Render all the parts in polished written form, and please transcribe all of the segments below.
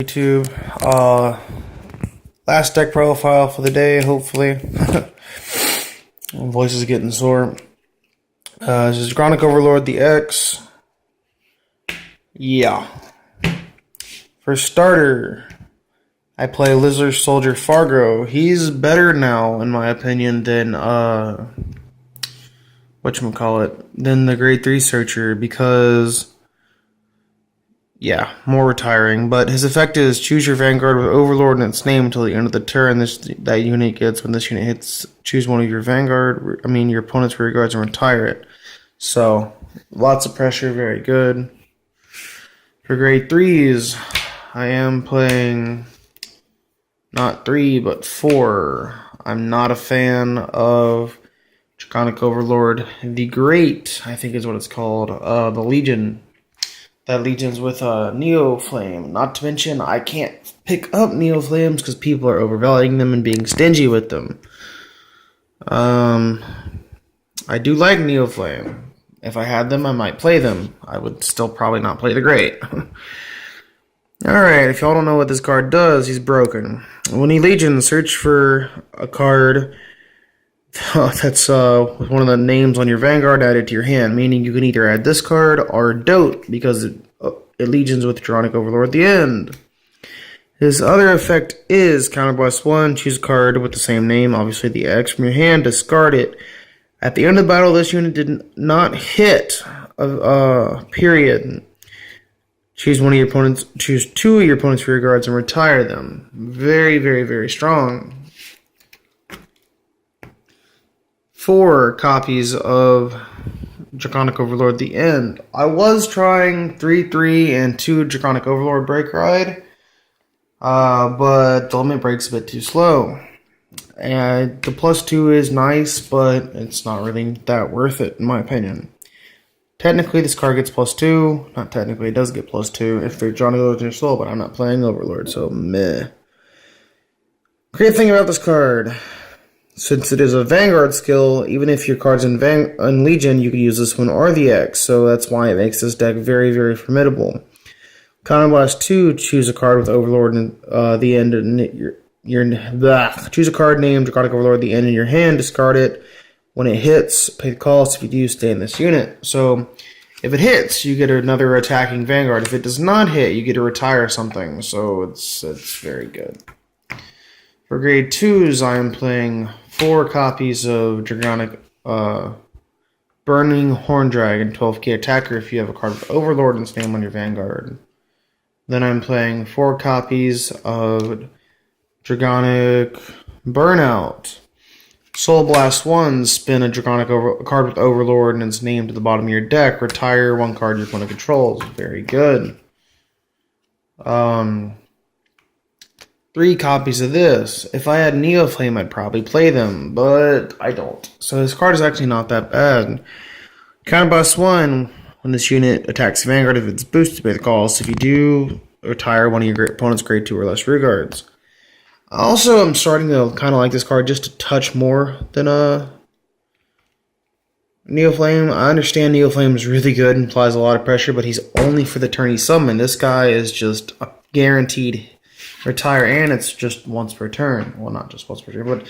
YouTube. Last deck profile for the day, hopefully. My voice is getting sore. This is Dragonic Overlord, the X. Yeah. For starter, I play Lizard Soldier Fargo. He's better now, in my opinion, than than the Grade 3 Searcher, because yeah, more retiring. But his effect is choose your Vanguard with Overlord and its name until the end of the turn. That unit gets, when this unit hits, choose one of your your opponent's rear guards and retire it. So, lots of pressure, very good. For grade 3s, I am playing not 3, but 4. I'm not a fan of Dragonic Overlord. The Great, I think is what it's called. The Legion. That Legion's with Neo Flame. Not to mention, I can't pick up Neo Flames because people are overvaluing them and being stingy with them. I do like Neo Flame. If I had them, I might play them. I would still probably not play the Great. Alright, if y'all don't know what this card does, he's broken. When he Legion, search for a card that's with one of the names on your Vanguard added to your hand, meaning you can either add this card or Dote, because it Legions with Dragonic Overlord at the end. His other effect is counterblast 1, choose a card with the same name, obviously the X, from your hand, discard it. At the end of the battle, this unit did not hit, period. Choose two of your opponent's rear guards and retire them. Very, very, very strong. 4 copies of Dragonic Overlord the End. I was trying 3/3 and 2 Dragonic Overlord Break Ride, but the limit break's a bit too slow. And the +2 is nice, but it's not really that worth it, in my opinion. Technically, this card gets +2. Not technically, it does get +2 if they're Dragonic Overlord in your soul, but I'm not playing Overlord, so meh. Great thing about this card, since it is a Vanguard skill, even if your card's in Legion, you can use this one or the X, so that's why it makes this deck very, very formidable. Counterblast 2, choose a card with Overlord and the end, choose a card named Dragonic Overlord at the end in your hand, discard it. When it hits, pay the cost. If you do, stay in this unit. So, if it hits, you get another attacking Vanguard. If it does not hit, you get to retire something, so it's very good. For grade 2s, I am playing 4 copies of Dragonic Burning Horn Dragon, 12k attacker if you have a card with Overlord and its name on your Vanguard. Then I'm playing 4 copies of Dragonic Burnout. Soul Blast 1, spin a card with Overlord and its name to the bottom of your deck. Retire 1 card your opponent controls. Very good. 3 copies of this. If I had Neo Flame, I'd probably play them, but I don't. So this card is actually not that bad. Counterblast 1, when this unit attacks Vanguard, if it's boosted, pay the cost. If you do, retire one of your opponent's grade 2 or less rear guards. Also, I'm starting to kind of like this card just a touch more than Neo Flame. I understand Neo Flame is really good and applies a lot of pressure, but he's only for the turn he's summoned. This guy is just a guaranteed retire, and it's just once per turn. Well, not just once per turn, but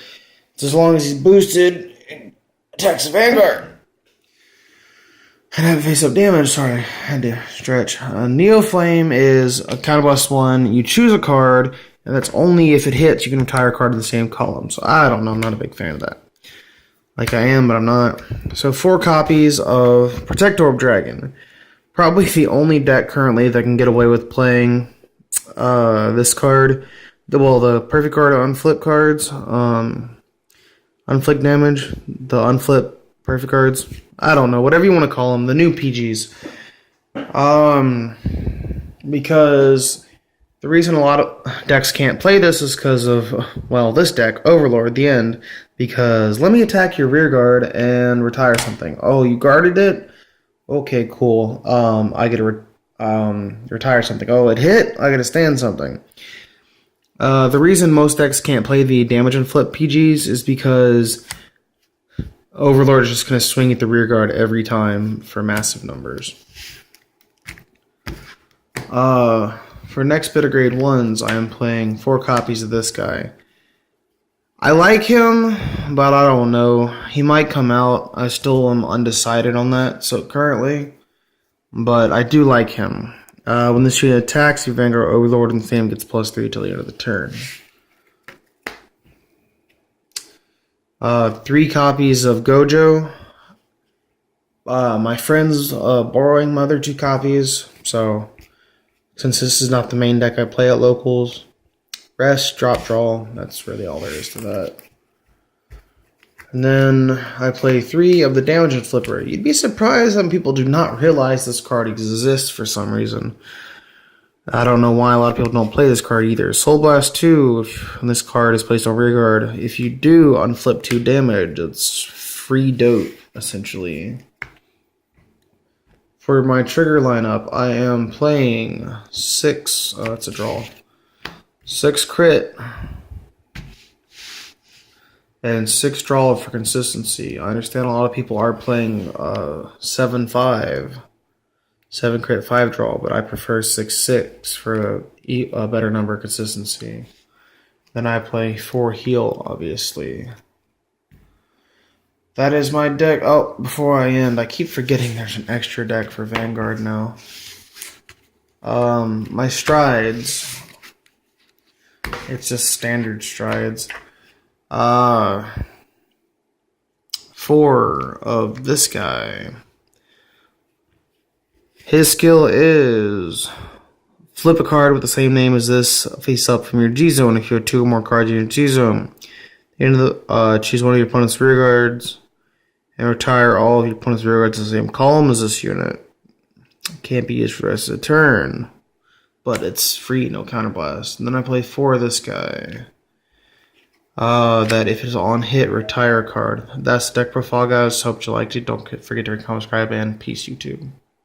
it's as long as he's boosted and attacks the Vanguard. And I have face-up damage. Sorry, I had to stretch. Neo Flame is a counterblast 1. You choose a card, and that's only if it hits. You can retire a card in the same column. So I don't know. I'm not a big fan of that. Like I am, but I'm not. So 4 copies of Protect Orb Dragon. Probably the only deck currently that can get away with playing this card. The perfect card unflip cards. Unflick damage. The unflip perfect cards. I don't know. Whatever you want to call them. The new PGs. Because the reason a lot of decks can't play this is because of, well, this deck, Overlord, the End. Because let me attack your rear guard and retire something. Oh, you guarded it? Okay, cool. I get to retire something. Oh, it hit? I get to stand something. The reason most decks can't play the damage and flip PGs is because Overlord is just going to swing at the rear guard every time for massive numbers. for next bit of grade 1s, I am playing 4 copies of this guy. I like him, but I don't know. He might come out. I still am undecided on that, so currently. But I do like him. When this unit attacks, your Vanguard Overlord and Sam gets +3 till the end of the turn. 3 copies of Gojo. My friend's borrowing my other 2 copies, so since this is not the main deck I play at locals, rest, drop, draw, that's really all there is to that. And then I play 3 of the Damage and Flipper. You'd be surprised that people do not realize this card exists for some reason. I don't know why a lot of people don't play this card either. Soul Blast 2, if this card is placed on rearguard, if you do unflip 2 damage, it's free dope, essentially. For my trigger lineup, I am playing 6, that's a draw, 6 crit, and 6 draw for consistency. I understand a lot of people are playing 7-5. 7 crit, 5 draw, but I prefer 6-6 for a better number of consistency. Then I play 4 heal, obviously. That is my deck. Oh, before I end, I keep forgetting there's an extra deck for Vanguard now. My strides. It's just standard strides. 4 of this guy. His skill is flip a card with the same name as this face up from your G zone. If you have 2 or more cards in your G zone, choose one of your opponent's rear guards and retire all of your opponent's rear guards in the same column as this unit. It can't be used for the rest of the turn, but it's free, no counterblast. And then I play 4 of this guy. That if it's on hit, retire a card. That's the deck profile, guys. Hope you liked it. Don't forget to comment, subscribe, and peace, YouTube.